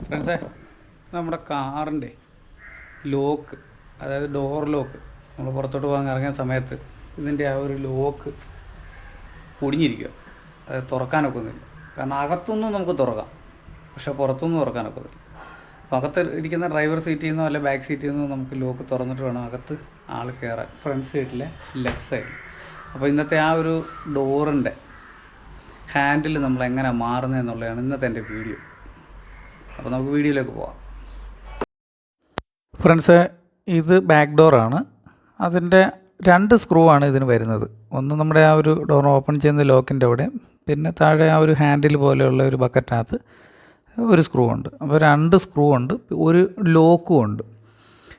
ഫ്രണ്ട്സേ, നമ്മുടെ കാറിൻ്റെ ലോക്ക്, അതായത് ഡോർ ലോക്ക്, നമ്മൾ പുറത്തോട്ട് പോകാൻ ഇറങ്ങിയ സമയത്ത് ഇതിൻ്റെ ആ ഒരു ലോക്ക് പൊടിഞ്ഞിരിക്കുക. അതായത് തുറക്കാനൊക്കുന്നില്ല. കാരണം അകത്തുനിന്നും നമുക്ക് തുറക്കാം, പക്ഷെ പുറത്തുനിന്ന് തുറക്കാനൊക്കുന്നില്ല. അപ്പോൾ അകത്ത് ഇരിക്കുന്ന ഡ്രൈവർ സീറ്റിൽ നിന്നോ അല്ലെ ബാക്ക് സീറ്റിൽ നിന്നോ നമുക്ക് ലോക്ക് തുറന്നിട്ട് വേണം അകത്ത് ആൾ കയറാൻ, ഫ്രണ്ട് സൈഡിലെ ലെഫ്റ്റ് സൈഡിൽ. അപ്പോൾ ഇന്നത്തെ ആ ഒരു ഡോറിൻ്റെ ഹാൻഡിൽ നമ്മൾ എങ്ങനെ മാറുന്നത് എന്നുള്ളതാണ് ഇന്നത്തെ എൻ്റെ വീഡിയോ. അപ്പോൾ നമുക്ക് വീഡിയോയിലേക്ക് പോകാം. ഫ്രണ്ട്സ്, ഇത് ബാക്ക് ഡോറാണ്. അതിൻ്റെ 2 സ്ക്രൂ ആണ് ഇതിന് വരുന്നത്. ഒന്ന് നമ്മുടെ ആ ഒരു ഡോർ ഓപ്പൺ ചെയ്യുന്ന ലോക്കിൻ്റെ അവിടെ, പിന്നെ താഴെ ആ ഒരു ഹാൻഡിൽ പോലെയുള്ള ഒരു ബക്കറ്റിനകത്ത് ഒരു സ്ക്രൂ ഉണ്ട്. അപ്പോൾ 2 സ്ക്രൂ ഉണ്ട്, ഒരു ലോക്കും ഉണ്ട്.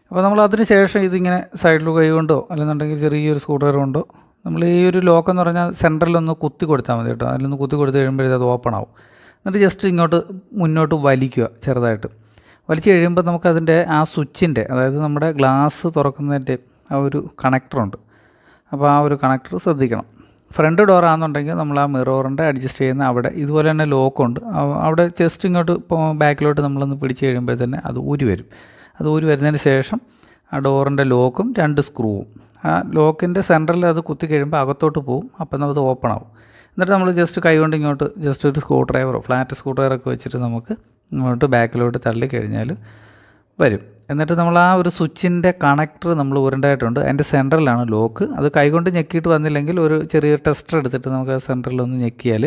അപ്പോൾ നമ്മൾ അതിന് ശേഷം ഇതിങ്ങനെ സൈഡിൽ കൈ കൊണ്ടോ അല്ലെന്നുണ്ടെങ്കിൽ ചെറിയൊരു സ്ക്രൂ ഡ്രൈവർ കൊണ്ടോ നമ്മൾ ഈ ഒരു ലോക്കെന്ന് പറഞ്ഞാൽ സെൻറ്ററിലൊന്ന് കുത്തി കൊടുത്താൽ മതി കേട്ടോ. അതിലൊന്ന് കുത്തി കൊടുത്ത് കഴിയുമ്പോഴേ അത് ഓപ്പൺ ആവും. എന്നിട്ട് ജസ്റ്റ് ഇങ്ങോട്ട് മുന്നോട്ട് വലിക്കുക, ചെറുതായിട്ട് വലിച്ചു കഴിയുമ്പോൾ നമുക്കതിൻ്റെ ആ സ്വിച്ചിൻ്റെ, അതായത് നമ്മുടെ ഗ്ലാസ് തുറക്കുന്നതിൻ്റെ ആ ഒരു കണക്ടറുണ്ട്. അപ്പോൾ ആ ഒരു കണക്ടർ ശ്രദ്ധിക്കണം. ഫ്രണ്ട് ഡോറാണെന്നുണ്ടെങ്കിൽ നമ്മൾ ആ മിററിൻ്റെ അഡ്ജസ്റ്റ് ചെയ്യുന്ന അവിടെ ഇതുപോലെ തന്നെ ലോക്കുണ്ട്. അവിടെ ജസ്റ്റ് ഇങ്ങോട്ട് ബാക്കിലോട്ട് നമ്മളൊന്ന് പിടിച്ച് കഴിയുമ്പോൾ തന്നെ അത് ഊരി വരും. അത് ഊരി വരുന്നതിന് ശേഷം ആ ഡോറിൻ്റെ ലോക്കും 2 സ്ക്രൂവും ആ ലോക്കിൻ്റെ സെൻറ്ററിൽ അത് കുത്തി കഴിയുമ്പോൾ അകത്തോട്ട് പോകും. അപ്പം നമുക്ക് ഓപ്പൺ ആവും. എന്നിട്ട് നമ്മൾ ജസ്റ്റ് കൈ കൊണ്ട് ഇങ്ങോട്ട് ജസ്റ്റ് ഒരു സ്ക്രൂ ഡ്രൈവറോ ഫ്ലാറ്റ് സ്ക്രൂ ഡ്രൈവറൊക്കെ വെച്ചിട്ട് നമുക്ക് ഇങ്ങോട്ട് ബാക്കിലോട്ട് തള്ളി കഴിഞ്ഞാൽ വരും. എന്നിട്ട് നമ്മൾ ആ ഒരു സ്വിച്ചിൻ്റെ കണക്ടർ നമ്മൾ ഉരുണ്ടായിട്ടുണ്ട്. അതിൻ്റെ സെൻറ്ററിലാണ് ലോക്ക്. അത് കൈകൊണ്ട് ഞെക്കിയിട്ട് വന്നില്ലെങ്കിൽ ഒരു ചെറിയ ടെസ്റ്റർ എടുത്തിട്ട് നമുക്ക് ആ സെൻറ്ററിലൊന്ന് ഞെക്കിയാൽ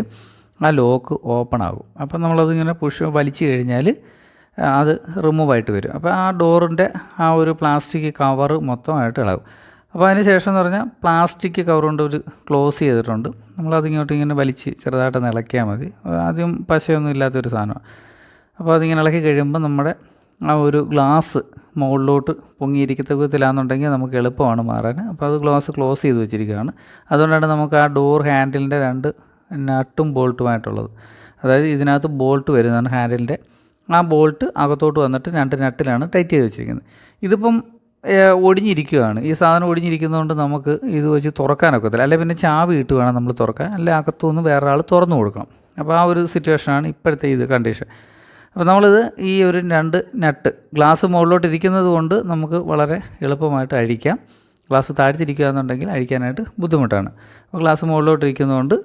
ആ ലോക്ക് ഓപ്പൺ ആകും. അപ്പം നമ്മളതിങ്ങനെ വലിച്ചു കഴിഞ്ഞാൽ അത് റിമൂവ് ആയിട്ട് വരും. അപ്പോൾ ആ ഡോറിൻ്റെ ആ ഒരു പ്ലാസ്റ്റിക് കവർ മൊത്തമായിട്ട് ഇളകും. അപ്പോൾ അതിന് ശേഷം എന്ന് പറഞ്ഞാൽ പ്ലാസ്റ്റിക് കവർ കൊണ്ട് ഒരു ക്ലോസ് ചെയ്തിട്ടുണ്ട്. നമ്മളതിങ്ങോട്ട് ഇങ്ങനെ വലിച്ച് ചെറുതായിട്ടൊന്ന് ഇളക്കിയാൽ മതി. ആദ്യം പശയൊന്നും ഇല്ലാത്തൊരു സാധനമാണ്. അപ്പോൾ അതിങ്ങനെ ഇളക്കി കഴിയുമ്പോൾ നമ്മുടെ ആ ഒരു ഗ്ലാസ് മുകളിലോട്ട് പൊങ്ങിയിരിക്കത്ത വിധത്തിലാണെന്നുണ്ടെങ്കിൽ നമുക്ക് എളുപ്പമാണ് മാറാൻ. അപ്പോൾ അത് ഗ്ലാസ് ക്ലോസ് ചെയ്ത് വെച്ചിരിക്കുകയാണ്. അതുകൊണ്ടാണ് നമുക്ക് ആ ഡോർ ഹാൻഡിലിൻ്റെ 2 നട്ടും ബോൾട്ടുമായിട്ടുള്ളത്. അതായത് ഇതിനകത്ത് ബോൾട്ട് വരുന്നതാണ് ഹാൻഡിലിൻ്റെ. ആ ബോൾട്ട് അകത്തോട്ട് വന്നിട്ട് 2 നട്ടിലാണ് ടൈറ്റ് ചെയ്ത് വെച്ചിരിക്കുന്നത്. ഇതിപ്പം ഒടിഞ്ഞിരിക്കുകയാണ്. ഈ സാധനം ഒടിഞ്ഞിരിക്കുന്നതുകൊണ്ട് നമുക്ക് ഇത് വെച്ച് തുറക്കാനൊക്കത്തില്ല. അല്ലെങ്കിൽ പിന്നെ ചാവി ഇട്ട് വേണം നമ്മൾ തുറക്കാൻ, അല്ലെങ്കിൽ അകത്തുനിന്ന് വേറെ ആൾ തുറന്നു കൊടുക്കണം. അപ്പോൾ ആ ഒരു സിറ്റുവേഷനാണ് ഇപ്പോഴത്തെ ഇത് കണ്ടീഷൻ. അപ്പോൾ നമ്മളിത് ഈ ഒരു 2 നട്ട് ഗ്ലാസ് മുകളിലോട്ട് ഇരിക്കുന്നത് കൊണ്ട് നമുക്ക് വളരെ എളുപ്പമായിട്ട് അഴിക്കാം. ഗ്ലാസ് താഴ്ത്തിരിക്കുക എന്നുണ്ടെങ്കിൽ അഴിക്കാനായിട്ട് ബുദ്ധിമുട്ടാണ്. അപ്പോൾ ഗ്ലാസ് മുകളിലോട്ട് ഇരിക്കുന്നതുകൊണ്ട്.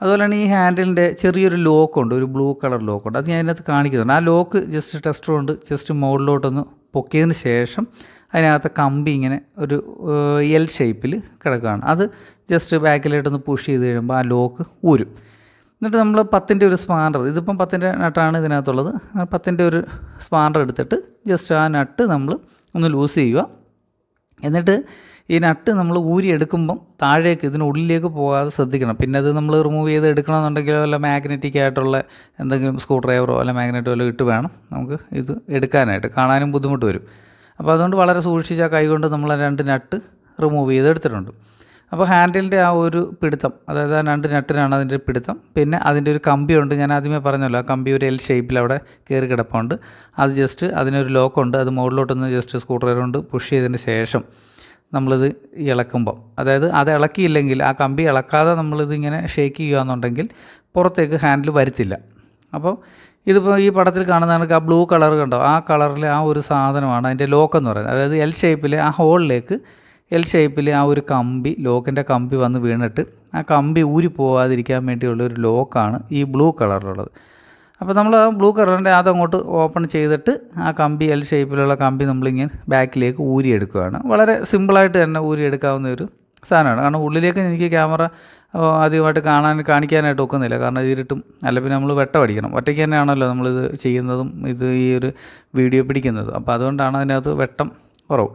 അതുപോലെ തന്നെ ഈ ഹാൻഡിലിൻ്റെ ചെറിയൊരു ലോക്കുണ്ട്, ഒരു ബ്ലൂ കളർ ലോക്കുണ്ട്. അത് ഞാൻ അതിനകത്ത് കാണിക്കുന്നുണ്ട്. ആ ലോക്ക് ജസ്റ്റ് ടെസ്റ്റർ കൊണ്ട് ജസ്റ്റ് മുകളിലോട്ടൊന്ന് പൊക്കിയതിന് ശേഷം അതിനകത്ത് കമ്പി ഇങ്ങനെ ഒരു എൽ ഷേപ്പിൽ കിടക്കുകയാണ്. അത് ജസ്റ്റ് ബാക്കിലോട്ടൊന്ന് പുഷ് ചെയ്ത് കഴിയുമ്പോൾ ആ ലോക്ക് ഊരും. എന്നിട്ട് നമ്മൾ 10ൻ്റെ ഒരു സ്പാനർ, ഇതിപ്പം 10ൻ്റെ നട്ടാണ് ഇതിനകത്തുള്ളത്. 10ൻ്റെ ഒരു സ്പാനർ എടുത്തിട്ട് ജസ്റ്റ് ആ നട്ട് നമ്മൾ ഒന്ന് ലൂസ് ചെയ്യുക. എന്നിട്ട് ഈ നട്ട് നമ്മൾ ഊരി എടുക്കുമ്പം താഴേക്ക് ഇതിനുള്ളിലേക്ക് പോകാതെ ശ്രദ്ധിക്കണം. പിന്നെ അത് നമ്മൾ റിമൂവ് ചെയ്ത് എടുക്കണമെന്നുണ്ടെങ്കിലോ വല്ല മാഗ്നറ്റിക് ആയിട്ടുള്ള എന്തെങ്കിലും സ്ക്രൂ ഡ്രൈവറോ അല്ല മാഗ്നറ്റോ വല്ല ഇട്ട് വേണം നമുക്ക് ഇത് എടുക്കാനായിട്ട്. കാണാനും ബുദ്ധിമുട്ട് വരും. അപ്പോൾ അതുകൊണ്ട് വളരെ സൂക്ഷിച്ച കൈ കൊണ്ട് നമ്മൾ 2 നട്ട് റിമൂവ് ചെയ്ത് എടുത്തിട്ടുണ്ട്. അപ്പോൾ ഹാൻഡിലിൻ്റെ ആ ഒരു പിടുത്തം, അതായത് ആ 2 നട്ടിനാണ് അതിൻ്റെ പിടുത്തം. പിന്നെ അതിൻ്റെ ഒരു കമ്പിയുണ്ട്, ഞാൻ ആദ്യമേ പറഞ്ഞല്ലോ, ആ കമ്പി ഒരു എൽ ഷേപ്പിൽ അവിടെ കയറി കിടപ്പുണ്ട്. അത് ജസ്റ്റ് അതിനൊരു ലോക്കുണ്ട്. അത് മുകളിലോട്ടൊന്ന് ജസ്റ്റ് സ്ക്രൂ ഡ്രൈവർ കൊണ്ട് പുഷ് ചെയ്തതിന് ശേഷം നമ്മളിത് ഇളക്കുമ്പം, അതായത് അത് ഇളക്കിയില്ലെങ്കിൽ, ആ കമ്പി ഇളക്കാതെ നമ്മളിതിങ്ങനെ ഷേക്ക് ചെയ്യുകയെന്നുണ്ടെങ്കിൽ പുറത്തേക്ക് ഹാൻഡിൽ വരുത്തില്ല. അപ്പോൾ ഇതിപ്പോൾ ഈ പടത്തിൽ കാണുന്നതാണ് ആ ബ്ലൂ കളർ കണ്ടോ, ആ കളറിൽ ആ ഒരു സാധനമാണ് അതിൻ്റെ ലോക്കെന്ന് പറയുന്നത്. അതായത് എൽ ഷേപ്പിൽ ആ ഹോളിലേക്ക് എൽ ഷേപ്പിൽ ആ ഒരു കമ്പി, ലോക്കിൻ്റെ കമ്പി വന്ന് വീണിട്ട് ആ കമ്പി ഊരി പോകാതിരിക്കാൻ വേണ്ടിയുള്ളൊരു ലോക്കാണ് ഈ ബ്ലൂ കളറിലുള്ളത്. അപ്പോൾ നമ്മൾ ആ ബ്ലൂ കളറിൻ്റെ അതങ്ങോട്ട് ഓപ്പൺ ചെയ്തിട്ട് ആ കമ്പി എൽ ഷേപ്പിലുള്ള കമ്പി നമ്മളിങ്ങനെ ബാക്കിലേക്ക് ഊരിയെടുക്കുകയാണ്. വളരെ സിമ്പിളായിട്ട് തന്നെ ഊരിയെടുക്കാവുന്ന ഒരു സാധനമാണ്. കാരണം ഉള്ളിലേക്ക് എനിക്ക് ക്യാമറ അധികമായിട്ട് കാണിക്കാനായിട്ട് ഒക്കുന്നില്ല. കാരണം ഇതിരിട്ടും അല്ല പിന്നെ നമ്മൾ വെട്ടമടിക്കണം. ഒറ്റയ്ക്ക് തന്നെയാണല്ലോ നമ്മളിത് ചെയ്യുന്നതും ഇത് ഈ ഒരു വീഡിയോ പിടിക്കുന്നതും. അപ്പോൾ അതുകൊണ്ടാണ് അതിനകത്ത് വെട്ടം കുറവ്.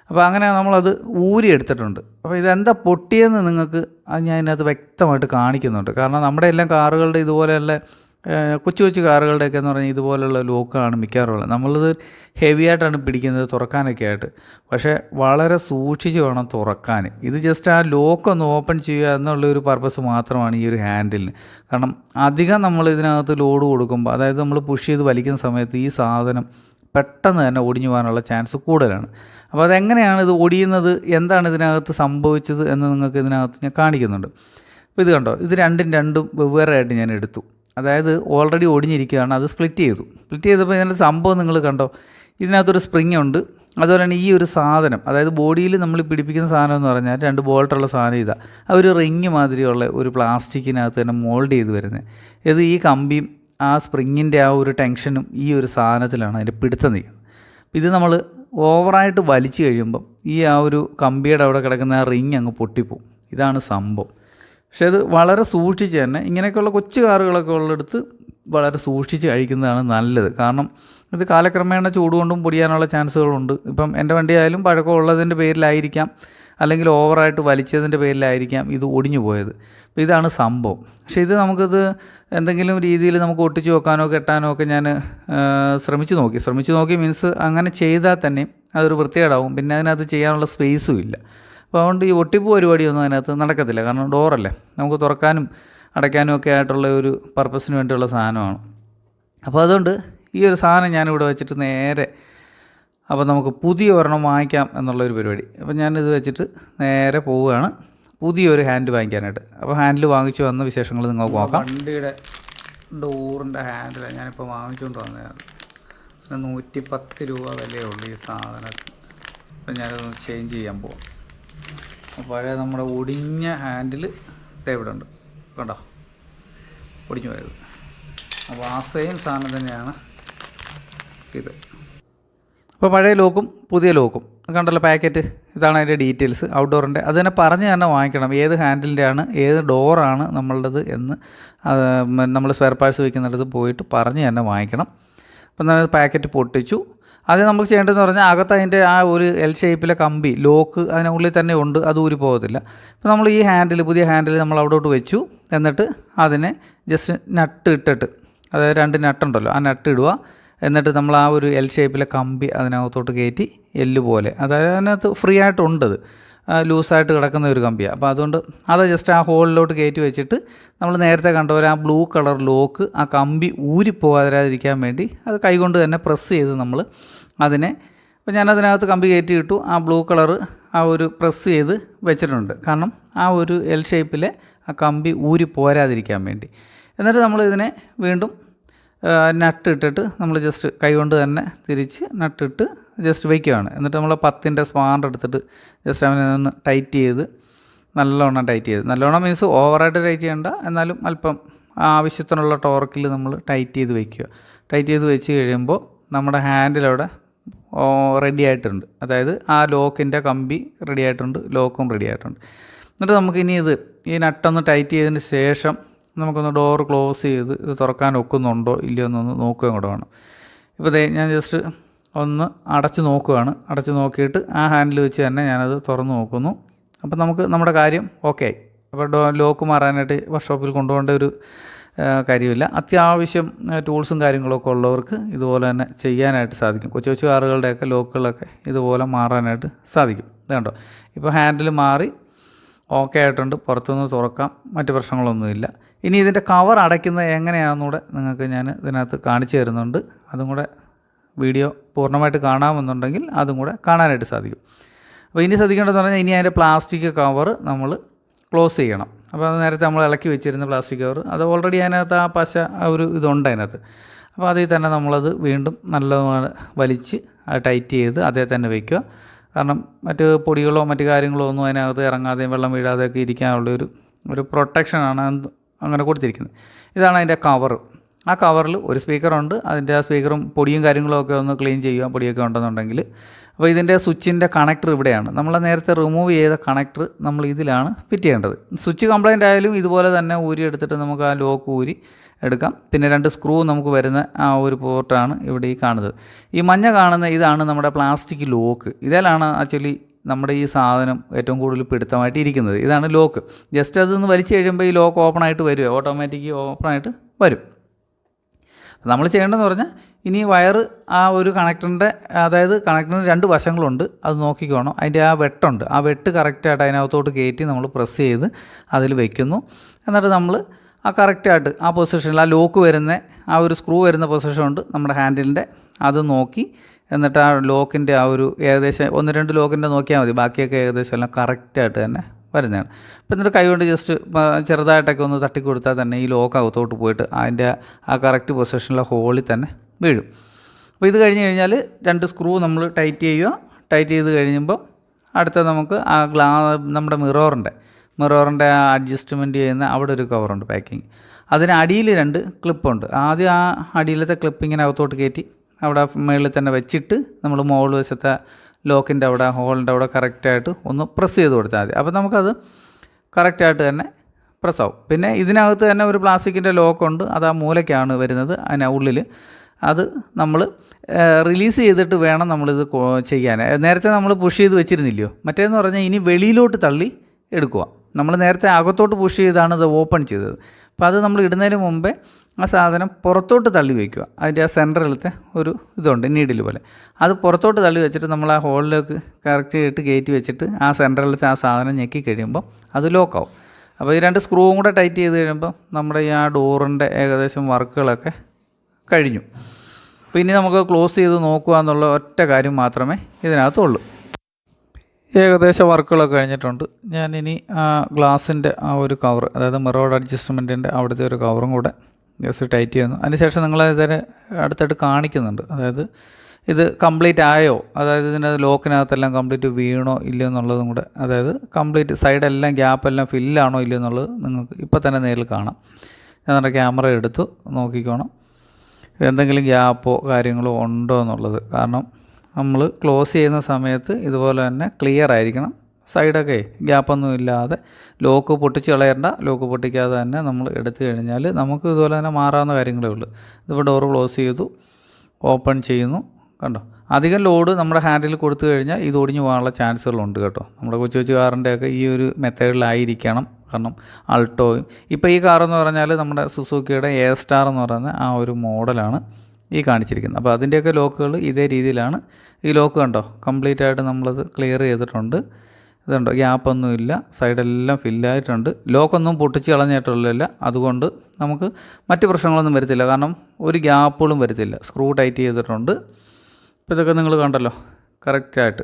അപ്പോൾ അങ്ങനെ നമ്മളത് ഊരിയെടുത്തിട്ടുണ്ട്. അപ്പോൾ ഇതെന്താ പൊട്ടിയെന്ന് നിങ്ങൾക്ക് ഞാൻ ഇതിനകത്ത് വ്യക്തമായിട്ട് കാണിക്കുന്നുണ്ട്. കാരണം നമ്മുടെ എല്ലാം കാറുകളുടെ ഇതുപോലെയുള്ള കൊച്ചു കൊച്ചു കാറുകളുടെയൊക്കെ എന്ന് പറഞ്ഞാൽ ഇതുപോലുള്ള ലോക്കാണ് മിക്കാറുള്ളത്. നമ്മളിത് ഹെവി ആയിട്ടാണ് പിടിക്കുന്നത് തുറക്കാനൊക്കെ ആയിട്ട്. പക്ഷേ വളരെ സൂക്ഷിച്ച് വേണം തുറക്കാൻ. ഇത് ജസ്റ്റ് ആ ലോക്കൊന്ന് ഓപ്പൺ ചെയ്യുക എന്നുള്ളൊരു പർപ്പസ് മാത്രമാണ് ഈ ഒരു ഹാൻഡിലിന്. കാരണം അധികം നമ്മൾ ഇതിനകത്ത് ലോഡ് കൊടുക്കുമ്പോൾ, അതായത് നമ്മൾ പുഷ് ചെയ്ത് വലിക്കുന്ന സമയത്ത് ഈ സാധനം പെട്ടെന്ന് തന്നെ ഒടിഞ്ഞു പോകാനുള്ള ചാൻസ് കൂടുതലാണ്. അപ്പോൾ അതെങ്ങനെയാണ് ഇത് ഒടിയുന്നത്, എന്താണ് ഇതിനകത്ത് സംഭവിച്ചത് എന്ന് നിങ്ങൾക്ക് ഇതിനകത്ത് ഞാൻ കാണിക്കുന്നുണ്ട്. അപ്പോൾ ഇത് കണ്ടോ, ഇത് രണ്ടും വെവ്വേറെ ആയിട്ട് ഞാൻ എടുത്തു. അതായത് ഓൾറെഡി ഒടിഞ്ഞിരിക്കുകയാണ്. അത് സ്പ്ലിറ്റ് ചെയ്തപ്പോൾ ഇതിൻ്റെ സംഭവം നിങ്ങൾ കണ്ടോ, ഇതിനകത്തൊരു സ്പ്രിങ് ഉണ്ട്. അതുപോലെ തന്നെ ഈ ഒരു സാധനം, അതായത് ബോഡിയിൽ നമ്മൾ പിടിപ്പിക്കുന്ന സാധനം എന്ന് പറഞ്ഞാൽ 2 ബോൾട്ടുള്ള സാധനം ഇതാണ്. ആ ഒരു റിങ് മാതിരിയുള്ള ഒരു പ്ലാസ്റ്റിക്കിനകത്ത് തന്നെ മോൾഡ് ചെയ്ത് വരുന്നത്. ഇത് ഈ കമ്പിയും ആ സ്പ്രിങ്ങിൻ്റെ ആ ഒരു ടെൻഷനും ഈ ഒരു സാധനത്തിലാണ് അതിൻ്റെ പിടുത്തം നിൽക്കുന്നത്. ഇത് നമ്മൾ ഓവറായിട്ട് വലിച്ചു കഴിയുമ്പം ഈ ആ ഒരു കമ്പിയുടെ അവിടെ കിടക്കുന്ന ആ റിങ് അങ്ങ് പൊട്ടിപ്പോവും. ഇതാണ് സംഭവം. പക്ഷേ അത് വളരെ സൂക്ഷിച്ച് തന്നെ, ഇങ്ങനെയൊക്കെയുള്ള കൊച്ചു കാറുകളൊക്കെ ഉള്ളിടത്ത് വളരെ സൂക്ഷിച്ച് കഴിക്കുന്നതാണ് നല്ലത്. കാരണം ഇത് കാലക്രമേണ ചൂട് കൊണ്ടും പൊടിയാനുള്ള ചാൻസുകളുണ്ട്. ഇപ്പം എൻ്റെ വണ്ടി ആയാലും പഴക്കമുള്ളതിൻ്റെ പേരിലായിരിക്കാം, അല്ലെങ്കിൽ ഓവറായിട്ട് വലിച്ചതിൻ്റെ പേരിലായിരിക്കാം ഇത് ഒടിഞ്ഞു പോയത്. അപ്പോൾ ഇതാണ് സംഭവം. പക്ഷേ ഇത് നമുക്കിത് എന്തെങ്കിലും രീതിയിൽ നമുക്ക് ഒട്ടിച്ച് വെക്കാനോ കെട്ടാനോ ഒക്കെ ഞാൻ ശ്രമിച്ചു നോക്കി മീൻസ് അങ്ങനെ ചെയ്താൽ തന്നെ അതൊരു വൃത്തികേടാവും. പിന്നെ അതിനകത്ത് ചെയ്യാനുള്ള സ്പേസും ഇല്ല. അപ്പോൾ അതുകൊണ്ട് ഈ ഒട്ടിപ്പ് പരിപാടിയൊന്നും അതിനകത്ത് നടക്കത്തില്ല. കാരണം ഡോറല്ലേ, നമുക്ക് തുറക്കാനും അടയ്ക്കാനും ഒക്കെ ആയിട്ടുള്ള ഒരു പർപ്പസിന് വേണ്ടിയുള്ള സാധനമാണ്. അപ്പോൾ അതുകൊണ്ട് ഈ ഒരു സാധനം ഞാനിവിടെ വെച്ചിട്ട് നേരെ, അപ്പോൾ നമുക്ക് പുതിയ ഒരെണ്ണം വാങ്ങിക്കാം എന്നുള്ളൊരു പരിപാടി. അപ്പോൾ ഞാനിത് വെച്ചിട്ട് നേരെ പോവുകയാണ് പുതിയൊരു ഹാൻഡിൽ വാങ്ങിക്കാനായിട്ട്. അപ്പോൾ ഹാൻഡിൽ വാങ്ങിച്ച് വന്ന വിശേഷങ്ങൾ നിങ്ങൾക്ക് നോക്കാം. വണ്ടിയുടെ ഡോറിൻ്റെ ഹാൻഡിൽ ഞാനിപ്പോൾ വാങ്ങിച്ചുകൊണ്ട് വന്നതാണ്. 110 രൂപ വിലയുള്ളൂ ഈ സാധനത്തിന്. അപ്പോൾ ഞാനത് ചേഞ്ച് ചെയ്യാൻ പോകാം. പഴയ നമ്മുടെ ഒടിഞ്ഞ ഹാൻഡിൽ ഇവിടെ ഉണ്ട്, കണ്ടോ, ഒടിഞ്ഞു പോയത്. അപ്പോൾ ആ സെയിം സാധനം തന്നെയാണ് ഇത്. അപ്പോൾ പഴയ ലോക്കും പുതിയ ലോക്കും കണ്ടല്ലോ പാക്കറ്റ്. ഇതാണ് അതിൻ്റെ ഡീറ്റെയിൽസ് ഔട്ട്ഡോറിൻ്റെ. അത് തന്നെ പറഞ്ഞ് തന്നെ വാങ്ങിക്കണം, ഏത് ഹാൻഡിലിൻ്റെ ആണ് ഏത് ഡോറാണ് നമ്മളുടേത് എന്ന് നമ്മൾ സ്പെയർ പാർട്സ് വയ്ക്കുന്നിടത്ത് പോയിട്ട് പറഞ്ഞ് തന്നെ വാങ്ങിക്കണം. അപ്പം നമ്മൾ പാക്കറ്റ് പൊട്ടിച്ചു. അത് നമുക്ക് ചെയ്യേണ്ടതെന്ന് പറഞ്ഞാൽ അകത്ത് അതിൻ്റെ ആ ഒരു എൽ ഷേപ്പിലെ കമ്പി ലോക്ക് അതിനുള്ളിൽ തന്നെ ഉണ്ട്, അത് ഊരി പോകത്തില്ല. അപ്പോൾ നമ്മൾ ഈ പുതിയ ഹാൻഡിൽ നമ്മൾ അവിടോട്ട് വെച്ചു. എന്നിട്ട് അതിനെ ജസ്റ്റ് നട്ട് ഇട്ടിട്ട്, അതായത് 2 നട്ടുണ്ടല്ലോ, ആ നട്ട് ഇടുക. എന്നിട്ട് നമ്മൾ ആ ഒരു എൽ ഷേപ്പിലെ കമ്പി അതിനകത്തോട്ട് കയറ്റി എല്ല് പോലെ, അതായത് അതിനകത്ത് ഫ്രീ ആയിട്ടുണ്ടത്, ലൂസായിട്ട് കിടക്കുന്ന ഒരു കമ്പിയാണ്. അപ്പോൾ അതുകൊണ്ട് അത് ജസ്റ്റ് ആ ഹോളിലോട്ട് കയറ്റി വെച്ചിട്ട് നമ്മൾ നേരത്തെ കണ്ട പോലെ ആ ബ്ലൂ കളർ ലോക്ക് ആ കമ്പി ഊരിപ്പോകാതിരിക്കാൻ വേണ്ടി അത് കൈകൊണ്ട് തന്നെ പ്രസ് ചെയ്ത് നമ്മൾ അതിനെ, അപ്പോൾ ഞാനതിനകത്ത് കമ്പി കയറ്റി ഇട്ടു. ആ ബ്ലൂ കളറ് ആ ഒരു പ്രസ് ചെയ്ത് വെച്ചിട്ടുണ്ട്, കാരണം ആ ഒരു എൽ ഷേപ്പിലെ ആ കമ്പി പോരാതിരിക്കാൻ വേണ്ടി. എന്നിട്ട് നമ്മൾ ഇതിനെ വീണ്ടും നട്ട് ഇട്ടിട്ട് നമ്മൾ ജസ്റ്റ് കൈകൊണ്ട് തന്നെ തിരിച്ച് നട്ടിട്ട് ജസ്റ്റ് വയ്ക്കുകയാണ്. എന്നിട്ട് നമ്മൾ 10ൻ്റെ സ്പാൻഡർ എടുത്തിട്ട് ജസ്റ്റ് അവനെ ഒന്ന് ടൈറ്റ് ചെയ്ത് നല്ലോണം മീൻസ് ഓവറായിട്ട് ടൈറ്റ് ചെയ്യേണ്ട, എന്നാലും അല്പം ആവശ്യത്തിനുള്ള ടോർക്കിൽ നമ്മൾ ടൈറ്റ് ചെയ്ത് വയ്ക്കുക. ടൈറ്റ് ചെയ്ത് വെച്ച് കഴിയുമ്പോൾ നമ്മുടെ ഹാൻഡിലവിടെ റെഡി ആയിട്ടുണ്ട്. അതായത് ആ ലോക്കിൻ്റെ കമ്പി റെഡി ആയിട്ടുണ്ട്, ലോക്കും റെഡി ആയിട്ടുണ്ട്. എന്നിട്ട് നമുക്കിനി ഈ നട്ടൊന്ന് ടൈറ്റ് ചെയ്തതിന് ശേഷം നമുക്കൊന്ന് ഡോർ ക്ലോസ് ചെയ്ത് ഇത് തുറക്കാൻ ഒക്കുന്നുണ്ടോ ഇല്ലയോ എന്നൊന്ന് നോക്കുകയും കൂടെ വേണം. ഇപ്പോൾ ഞാൻ ജസ്റ്റ് ഒന്ന് അടച്ച് നോക്കുകയാണ്. അടച്ച് നോക്കിയിട്ട് ആ ഹാൻഡിൽ വെച്ച് തന്നെ ഞാനത് തുറന്ന് നോക്കുന്നു. അപ്പോൾ നമുക്ക് നമ്മുടെ കാര്യം ഓക്കെ ആയി. അപ്പോൾ ലോക്ക് മാറാനായിട്ട് വർക്ക്ഷോപ്പിൽ കൊണ്ടുപോകേണ്ട ഒരു കാര്യമില്ല. അത്യാവശ്യം ടൂൾസും കാര്യങ്ങളൊക്കെ ഉള്ളവർക്ക് ഇതുപോലെ തന്നെ ചെയ്യാനായിട്ട് സാധിക്കും. കൊച്ചു കാറുകളുടെയൊക്കെ ലോക്കുകളൊക്കെ ഇതുപോലെ മാറാനായിട്ട് സാധിക്കും. ഇത് കണ്ടോ, ഇപ്പോൾ ഹാൻഡിൽ മാറി ഓക്കെ ആയിട്ടുണ്ട്, പുറത്തുനിന്ന് തുറക്കാം, മറ്റ് പ്രശ്നങ്ങളൊന്നുമില്ല. ഇനി ഇതിൻ്റെ കവർ അടയ്ക്കുന്നത് എങ്ങനെയാണെന്നൂടെ നിങ്ങൾക്ക് ഞാൻ ഇതിനകത്ത് കാണിച്ചു തരുന്നുണ്ട്. അതും കൂടെ വീഡിയോ പൂർണ്ണമായിട്ട് കാണാമെന്നുണ്ടെങ്കിൽ അതും കൂടെ കാണാനായിട്ട് സാധിക്കും. അപ്പോൾ ഇനി ശ്രദ്ധിക്കേണ്ടതെന്ന് പറഞ്ഞാൽ ഇനി അതിൻ്റെ പ്ലാസ്റ്റിക് കവർ നമ്മൾ ക്ലോസ് ചെയ്യണം. അപ്പോൾ അത് നേരത്തെ നമ്മൾ ഇളക്കി വെച്ചിരുന്ന പ്ലാസ്റ്റിക് കവർ, അത് ഓൾറെഡി അതിനകത്ത് ആ പശ ഒരു ഇതുണ്ട് അതിനകത്ത്. അപ്പോൾ അതിൽ തന്നെ നമ്മളത് വീണ്ടും നല്ലപോലെ വലിച്ച് അത് ടൈറ്റ് ചെയ്ത് അതേ തന്നെ വയ്ക്കുക. കാരണം മറ്റ് പൊടികളോ മറ്റു കാര്യങ്ങളോ ഒന്നും അതിനകത്ത് ഇറങ്ങാതെയും വെള്ളം വീഴാതെയൊക്കെ ഇരിക്കാനുള്ളൊരു പ്രൊട്ടക്ഷനാണ് അങ്ങനെ കൊടുത്തിരിക്കുന്നത്. ഇതാണ് അതിൻ്റെ കവറ്. ആ കവറിൽ ഒരു സ്പീക്കറുണ്ട്. അതിൻ്റെ ആ സ്പീക്കറും പൊടിയും കാര്യങ്ങളൊക്കെ ഒന്ന് ക്ലീൻ ചെയ്യുക, പൊടിയൊക്കെ ഉണ്ടെന്നുണ്ടെങ്കിൽ. അപ്പോൾ ഇതിൻ്റെ സ്വിച്ചിൻ്റെ കണക്ടർ ഇവിടെയാണ്. നമ്മൾ നേരത്തെ റിമൂവ് ചെയ്ത കണക്ടർ നമ്മൾ ഇതിലാണ് ഫിറ്റ് ചെയ്യേണ്ടത്. സ്വിച്ച് കംപ്ലൈൻ്റ് ആയാലും ഇതുപോലെ തന്നെ ഊരി എടുത്തിട്ട് നമുക്ക് ആ ലോക്ക് ഊരി എടുക്കാം. പിന്നെ 2 സ്ക്രൂ നമുക്ക് വരുന്ന ആ ഒരു പോർട്ടാണ് ഇവിടെ ഈ കാണുന്നത്. ഈ മഞ്ഞ കാണുന്ന ഇതാണ് നമ്മുടെ പ്ലാസ്റ്റിക് ലോക്ക്. ഇതിലാണ് ആക്ച്വലി നമ്മുടെ ഈ സാധനം ഏറ്റവും കൂടുതൽ പിടുത്തമായിട്ട് ഇരിക്കുന്നത്. ഇതാണ് ലോക്ക്. ജസ്റ്റ് അതൊന്ന് വലിച്ചു കഴിയുമ്പോൾ ഈ ലോക്ക് ഓപ്പണായിട്ട് വരും, ഓട്ടോമാറ്റിക് ഓപ്പണായിട്ട് വരും. നമ്മൾ ചെയ്യേണ്ടതെന്ന് പറഞ്ഞാൽ ഇനി വയറ് ആ ഒരു കണക്ടറിൻ്റെ, അതായത് കണക്ടറിന് 2 വശങ്ങളുണ്ട്, അത് നോക്കിക്കോണം. അതിൻ്റെ ആ വെട്ടുണ്ട്, ആ വെട്ട് കറക്റ്റായിട്ട് അതിനകത്തോട്ട് കയറ്റി നമ്മൾ പ്രസ് ചെയ്ത് അതിൽ വയ്ക്കുന്നു. എന്നിട്ട് നമ്മൾ ആ കറക്റ്റായിട്ട് ആ പൊസിഷനിൽ ആ ലോക്ക് വരുന്ന ആ ഒരു സ്ക്രൂ വരുന്ന പൊസിഷനുണ്ട് നമ്മുടെ ഹാൻഡിലിൻ്റെ, അത് നോക്കി എന്നിട്ട് ആ ലോക്കിൻ്റെ ആ ഒരു ഏകദേശം 1-2 ലോക്കിൻ്റെ നോക്കിയാൽ മതി. ബാക്കിയൊക്കെ ഏകദേശം എല്ലാം കറക്റ്റായിട്ട് തന്നെ വരുന്നതാണ്. അപ്പോൾ എന്നിട്ട് കൈ കൊണ്ട് ജസ്റ്റ് ചെറുതായിട്ടൊക്കെ ഒന്ന് തട്ടിക്കൊടുത്താൽ തന്നെ ഈ ലോക്ക് അകത്തോട്ട് പോയിട്ട് അതിൻ്റെ ആ കറക്റ്റ് പൊസിഷനിലെ ഹോളിൽ തന്നെ വീഴും. അപ്പോൾ ഇത് കഴിഞ്ഞ് കഴിഞ്ഞാൽ 2 സ്ക്രൂ നമ്മൾ ടൈറ്റ് ചെയ്യുക. ടൈറ്റ് ചെയ്ത് കഴിയുമ്പോൾ അടുത്ത നമുക്ക് ആ നമ്മുടെ മിററിൻ്റെ ആ അഡ്ജസ്റ്റ്മെൻറ്റ് ചെയ്യുന്ന അവിടെ ഒരു കവറുണ്ട് പാക്കിങ്. അതിന് അടിയിൽ 2 ക്ലിപ്പുണ്ട്. ആദ്യം ആ അടിയിലത്തെ ക്ലിപ്പ് ഇങ്ങനെ അകത്തോട്ട് കയറ്റി അവിടെ മുകളിൽ തന്നെ വെച്ചിട്ട് നമ്മൾ മുകൾ വശത്തെ ലോക്കിൻ്റെ അവിടെ ഹോളിൻ്റെ അവിടെ കറക്റ്റായിട്ട് ഒന്ന് പ്രസ് ചെയ്ത് കൊടുത്താൽ മതി. അപ്പോൾ നമുക്കത് കറക്റ്റായിട്ട് തന്നെ പ്രസ്സാവും. പിന്നെ ഇതിനകത്ത് തന്നെ ഒരു പ്ലാസ്റ്റിക്കിൻ്റെ ലോക്കുണ്ട്. അത് ആ മൂലയ്ക്കാണ് വരുന്നത്, അതിന് ഉള്ളിൽ. അത് നമ്മൾ റിലീസ് ചെയ്തിട്ട് വേണം നമ്മളിത് ചെയ്യാൻ. നേരത്തെ നമ്മൾ പുഷ് ചെയ്ത് വെച്ചിരുന്നില്ലയോ, മറ്റേതെന്ന് പറഞ്ഞാൽ ഇനി വെളിയിലോട്ട് തള്ളി എടുക്കുക. നമ്മൾ നേരത്തെ അകത്തോട്ട് പുഷ് ചെയ്താണ് ഇത് ഓപ്പൺ ചെയ്തത്. അപ്പോൾ അത് നമ്മൾ ഇടുന്നതിന് മുമ്പേ ആ സാധനം പുറത്തോട്ട് തള്ളി വയ്ക്കുക. അതിൻ്റെ ആ സെൻറ്ററിലത്തെ ഒരു ഇതുണ്ട് നീഡിൽ പോലെ, അത് പുറത്തോട്ട് തള്ളി വെച്ചിട്ട് നമ്മൾ ആ ഹോളിലേക്ക് കറക്റ്റ് കയറ്റി വെച്ചിട്ട് ആ സെൻറ്ററിലത്തെ ആ സാധനം ഞെക്കി കഴിയുമ്പോൾ അത് ലോക്കാവും. അപ്പോൾ ഈ 2 സ്ക്രൂവും കൂടെ ടൈറ്റ് ചെയ്ത് കഴിയുമ്പോൾ നമ്മുടെ ഈ ആ ഡോറിൻ്റെ ഏകദേശം വർക്കുകളൊക്കെ കഴിഞ്ഞു. അപ്പോൾ ഇനി നമുക്ക് ക്ലോസ് ചെയ്ത് നോക്കുക എന്നുള്ള ഒറ്റ കാര്യം മാത്രമേ ഇതിനകത്തുള്ളൂ. ഏകദേശം വർക്കുകളൊക്കെ കഴിഞ്ഞിട്ടുണ്ട്. ഞാനിനി ആ ഗ്ലാസിൻ്റെ ആ ഒരു കവർ, അതായത് മിറർ അഡ്ജസ്റ്റ്മെൻറ്റിൻ്റെ അവിടുത്തെ ഒരു കവറും കൂടെ ജസ്റ്റ് ടൈറ്റ് ചെയ്യുന്നു. അതിനുശേഷം നിങ്ങളതിനെ അടുത്തായിട്ട് കാണിക്കുന്നുണ്ട്, അതായത് ഇത് കംപ്ലീറ്റ് ആയോ, അതായത് ഇതിൻ്റെ ലോക്കിനകത്തെല്ലാം കംപ്ലീറ്റ് വീണോ ഇല്ലയോ എന്നുള്ളതും കൂടെ, അതായത് കംപ്ലീറ്റ് സൈഡെല്ലാം ഗ്യാപ്പെല്ലാം ഫില്ലാണോ ഇല്ലയോ എന്നുള്ളത് നിങ്ങൾക്ക് ഇപ്പോൾ തന്നെ നേരിൽ കാണാം. ഞാൻ നമ്മുടെ ക്യാമറ എടുത്തു നോക്കിക്കോണം എന്തെങ്കിലും ഗ്യാപ്പോ കാര്യങ്ങളോ ഉണ്ടോ എന്നുള്ളത്. കാരണം നമ്മൾ ക്ലോസ് ചെയ്യുന്ന സമയത്ത് ഇതുപോലെ തന്നെ ക്ലിയർ ആയിരിക്കണം. സൈഡൊക്കെ ഗ്യാപ്പൊന്നും ഇല്ലാതെ, ലോക്ക് പൊട്ടിച്ച് കളയണ്ട, ലോക്ക് പൊട്ടിക്കാതെ തന്നെ നമ്മൾ എടുത്തു കഴിഞ്ഞാൽ നമുക്ക് ഇതുപോലെ തന്നെ മാറാവുന്ന കാര്യങ്ങളേ ഉള്ളൂ. ഇതിപ്പോൾ ഡോറ് ക്ലോസ് ചെയ്തു, ഓപ്പൺ ചെയ്യുന്നു, കണ്ടോ. അധികം ലോഡ് നമ്മുടെ ഹാൻഡിൽ കൊടുത്തു കഴിഞ്ഞാൽ ഇത് ഒടിഞ്ഞു പോകാനുള്ള ചാൻസുകളുണ്ട് കേട്ടോ. നമ്മുടെ കൊച്ചു കൊച്ചു കാറിൻ്റെയൊക്കെ ഈ ഒരു മെത്തേഡിലായിരിക്കണം. കാരണം ആൾട്ടോയും ഇപ്പോൾ ഈ കാറെന്ന് പറഞ്ഞാൽ നമ്മുടെ സുസുക്കിയുടെ A-സ്റ്റാർ എന്ന് പറയുന്ന ആ ഒരു മോഡലാണ് ഈ കാണിച്ചിരിക്കുന്നത്. അപ്പോൾ അതിൻ്റെയൊക്കെ ലോക്കുകൾ ഇതേ രീതിയിലാണ്. ഈ ലോക്ക് കണ്ടോ, കംപ്ലീറ്റ് ആയിട്ട് നമ്മളത് ക്ലിയർ ചെയ്തിട്ടുണ്ട്. ഇതുണ്ടോ, ഗ്യാപ്പൊന്നുമില്ല, സൈഡെല്ലാം ഫില്ലായിട്ടുണ്ട്. ലോക്കൊന്നും പൊട്ടിച്ച് കളഞ്ഞിട്ടുള്ളതില്ല. അതുകൊണ്ട് നമുക്ക് മറ്റ് പ്രശ്നങ്ങളൊന്നും വരത്തില്ല. കാരണം ഒരു ഗ്യാപ്പുകളും വരത്തില്ല. സ്ക്രൂ ടൈറ്റ് ചെയ്തിട്ടുണ്ട്. അപ്പോൾ ഇതൊക്കെ നിങ്ങൾ കണ്ടല്ലോ കറക്റ്റായിട്ട്.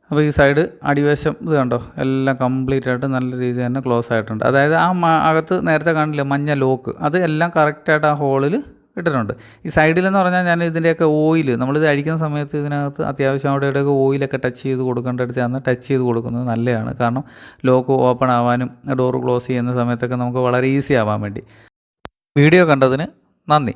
അപ്പോൾ ഈ സൈഡ് അടിവശം ഇത് കണ്ടോ, എല്ലാം കംപ്ലീറ്റ് ആയിട്ട് നല്ല രീതിയിൽ തന്നെ ക്ലോസ് ആയിട്ടുണ്ട്. അതായത് ആ അകത്ത് നേരത്തെ കാണില്ല മഞ്ഞ ലോക്ക്, അത് എല്ലാം കറക്റ്റായിട്ട് ആ ഹോളിൽ ഇട്ടിട്ടുണ്ട്. ഈ സൈഡിലെന്ന് പറഞ്ഞാൽ ഞാൻ ഇതിൻ്റെയൊക്കെ ഓയിൽ, നമ്മളിത് അഴിക്കുന്ന സമയത്ത് ഇതിനകത്ത് അത്യാവശ്യം അവിടെ ഇവിടെയൊക്കെ ഓയിലൊക്കെ ടച്ച് ചെയ്ത് കൊടുക്കേണ്ടടുത്ത് ടച്ച് ചെയ്ത് കൊടുക്കുന്നത് നല്ലതാണ്. കാരണം ലോക്ക് ഓപ്പൺ ആവാനും ഡോറ് ക്ലോസ് ചെയ്യുന്ന സമയത്തൊക്കെ നമുക്ക് വളരെ ഈസി ആവാൻ വേണ്ടി. വീഡിയോ കണ്ടതിന് നന്ദി.